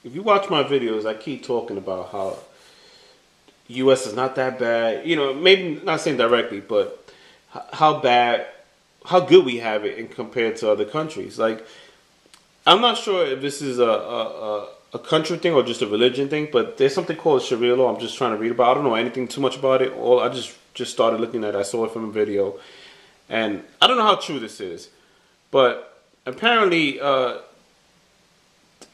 if you watch my videos, I keep talking about how U.S. is not that bad. You know, maybe not saying directly, but how bad, how good we have it in compared to other countries. Like, I'm not sure if this is a country thing or just a religion thing, but there's something called Sharia law. I'm just trying to read about. I don't know anything too much about it. All I just started looking at it. I saw it from a video, and I don't know how true this is, but apparently, I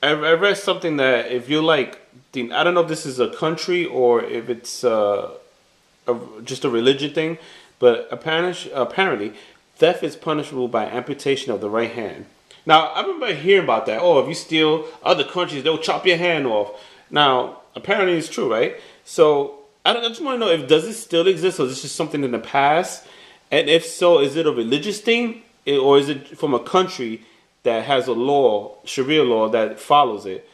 read something that if you're like, I don't know if this is a country or if it's just a religion thing, but apparently, theft is punishable by amputation of the right hand. Now, I remember hearing about that. Oh, if you steal other countries, they'll chop your hand off. Now, apparently, it's true, right? So, I just want to know if does it still exist, or is this just something in the past? And if so, is it a religious thing, or is it from a country that has a law, Sharia law, that follows it?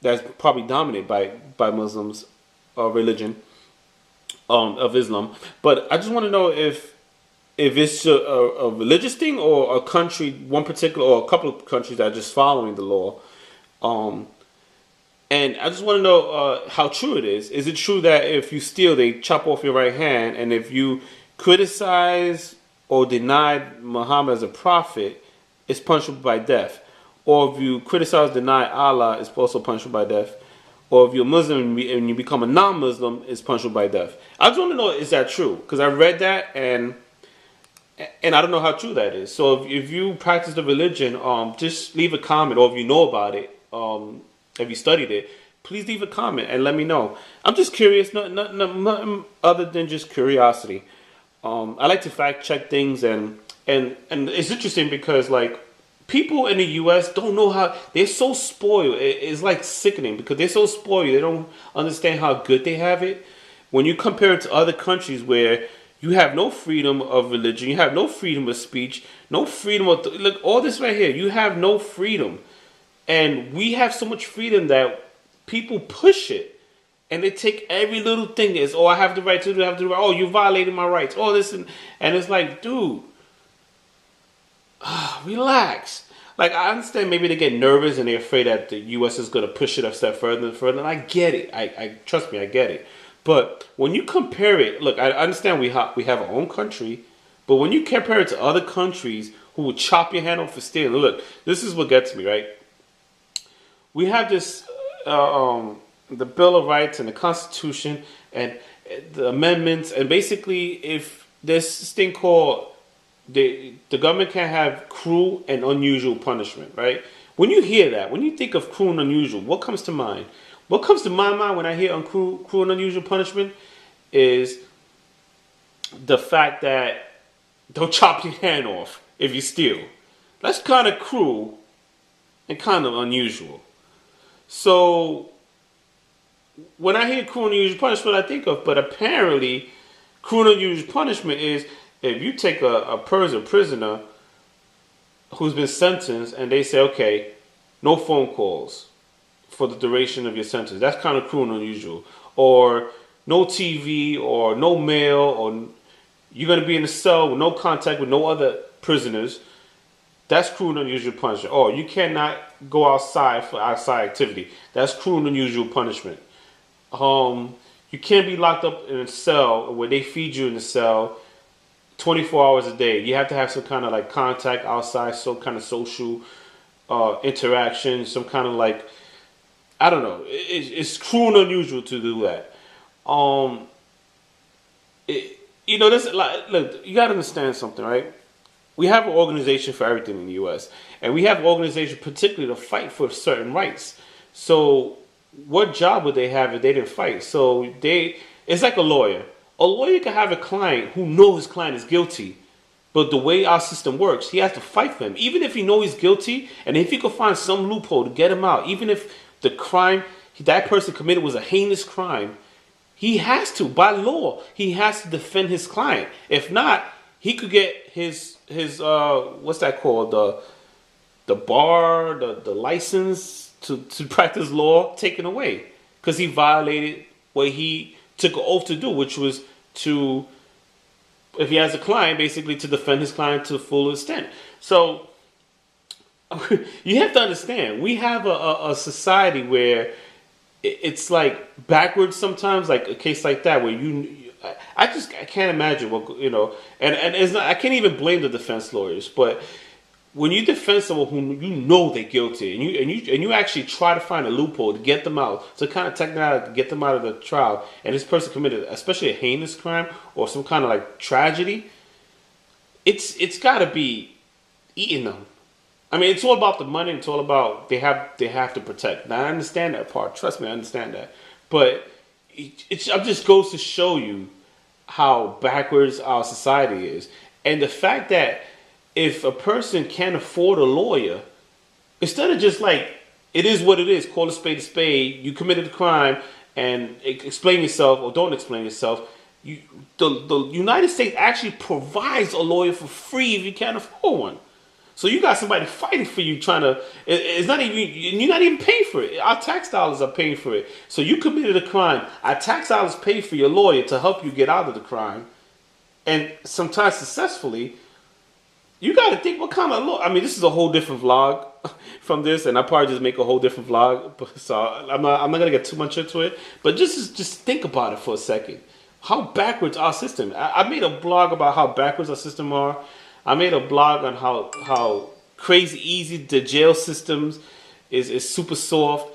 That's probably dominated by Muslims or religion of Islam. But I just want to know if it's a religious thing or a country, one particular or a couple of countries that are just following the law. Um, and I just want to know how true it is. Is it true that if you steal, they chop off your right hand, and if you criticize or deny Muhammad as a prophet, it's punishable by death? Or if you criticize, deny Allah, it's also punishable by death? Or if you're Muslim and you become a non-Muslim, it's punishable by death? I just want to know, is that true? Because I read that and I don't know how true that is. So if you practice the religion, just leave a comment, or if you know about it, if you studied it, please leave a comment and let me know. I'm just curious, nothing other than just curiosity. I like to fact check things, and it's interesting because like people in the U.S. don't know how they're so spoiled. It's like sickening because they're so spoiled. They don't understand how good they have it. When you compare it to other countries where you have no freedom of religion, you have no freedom of speech, no freedom of look all this right here. You have no freedom, and we have so much freedom that people push it, and they take every little thing as oh I have the right to do, I have the right. Oh, you violated my rights. Oh, this and it's like, dude, relax. Like I understand maybe they get nervous and they're afraid that the U.S. is going to push it a step further and further. And I get it. I trust me, I get it. But when you compare it, look, I understand we have our own country, but when you compare it to other countries who will chop your hand off for stealing, look, this is what gets me right. We have this, the Bill of Rights and the Constitution and the amendments, and basically, if there's this thing called the government can't have cruel and unusual punishment, right? When you hear that, when you think of cruel and unusual, what comes to mind? What comes to my mind when I hear cruel and unusual punishment is the fact that they'll chop your hand off if you steal. That's kind of cruel and kind of unusual. So when I hear cruel and unusual punishment, I think of, but apparently, cruel and unusual punishment is if you take a prisoner who's been sentenced and they say, okay, no phone calls for the duration of your sentence. That's kind of cruel and unusual. Or no TV or no mail, or you're going to be in a cell with no contact with no other prisoners. That's cruel and unusual punishment. Or you cannot go outside for outside activity. That's cruel and unusual punishment. You can't be locked up in a cell where they feed you in the cell 24 hours a day. You have to have some kind of like contact outside, some kind of social interaction, some kind of like, I don't know. It's cruel and unusual to do that. This like look. You got to understand something, right? We have an organization for everything in the U.S. and we have an organization particularly to fight for certain rights. So, what job would they have if they didn't fight? So it's like a lawyer. A lawyer can have a client who knows his client is guilty, but the way our system works, he has to fight for him. Even if he knows he's guilty, and if he could find some loophole to get him out, even if the crime that person committed was a heinous crime, he has to, by law, he has to defend his client. If not, he could get his what's that called, the bar, the license to practice law taken away because he violated what he took an oath to do, which was to, if he has a client, basically to defend his client to the full extent. So you have to understand, we have a society where it's like backwards sometimes, like a case like that where I can't imagine what, and it's not, I can't even blame the defense lawyers, but when you defend someone who you know they're guilty, and you actually try to find a loophole to get them out, to kind of technically get them out of the trial, and this person committed especially a heinous crime or some kind of like tragedy, it's got to be eating them. I mean, it's all about the money. It's all about they have to protect. Now I understand that part. Trust me, I understand that. But it just goes to show you how backwards our society is, and the fact that if a person can't afford a lawyer, instead of just like it is what it is, call a spade a spade. You committed a crime and explain yourself, or don't explain yourself. The United States actually provides a lawyer for free if you can't afford one. So you got somebody fighting for you, trying to. It's not even you're not even paying for it. Our tax dollars are paying for it. So you committed a crime. Our tax dollars pay for your lawyer to help you get out of the crime, and sometimes successfully. You got to think what kind of law. I mean, this is a whole different vlog from this, and I'll probably just make a whole different vlog. So I'm not gonna get too much into it. But just think about it for a second. How backwards our system. I made a blog about how backwards our system are. I made a blog on how crazy easy the jail systems is super soft,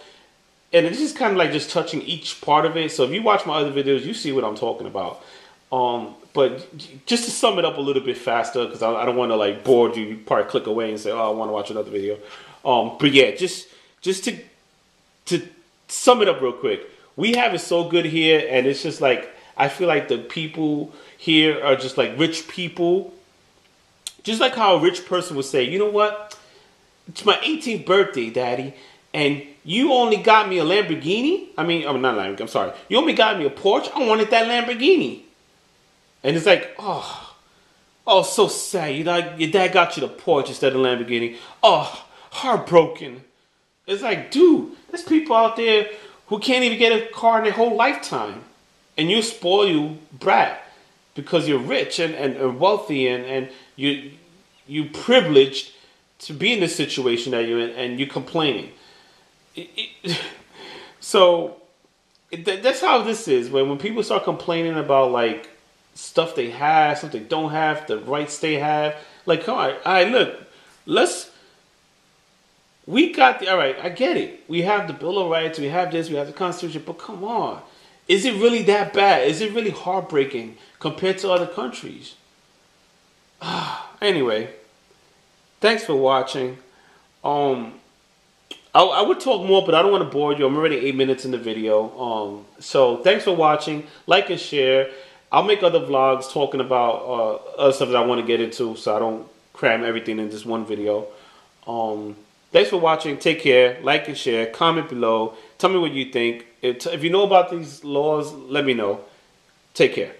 and it's just kind of like just touching each part of it. So if you watch my other videos, you see what I'm talking about. But just to sum it up a little bit faster, because I don't want to like bore you. You probably click away and say, "Oh, I want to watch another video." But yeah, just to sum it up real quick, we have it so good here, and it's just like I feel like the people here are just like rich people, just like how a rich person would say, "You know what? It's my 18th birthday, Daddy, and you only got me a Lamborghini. I mean, I'm not Lamborghini. I'm sorry. You only got me a Porsche. I wanted that Lamborghini." And it's like, oh, so sad. Your dad got you the Porsche instead of Lamborghini. Oh, heartbroken. It's like, dude, there's people out there who can't even get a car in their whole lifetime. And you spoil brat because you're rich and wealthy and you privileged to be in this situation that you're in, and you're complaining. So that's how this is. When people start complaining about like stuff they have, stuff they don't have, the rights they have. Like, all right, look, all right, I get it. We have the Bill of Rights, we have this, we have the Constitution, but come on. Is it really that bad? Is it really heartbreaking compared to other countries? Anyway, thanks for watching. I would talk more, but I don't want to bore you. I'm already 8 minutes in the video. So thanks for watching. Like and share. I'll make other vlogs talking about other stuff that I want to get into, so I don't cram everything in this one video. Thanks for watching. Take care. Like and share. Comment below. Tell me what you think. If you know about these laws, let me know. Take care.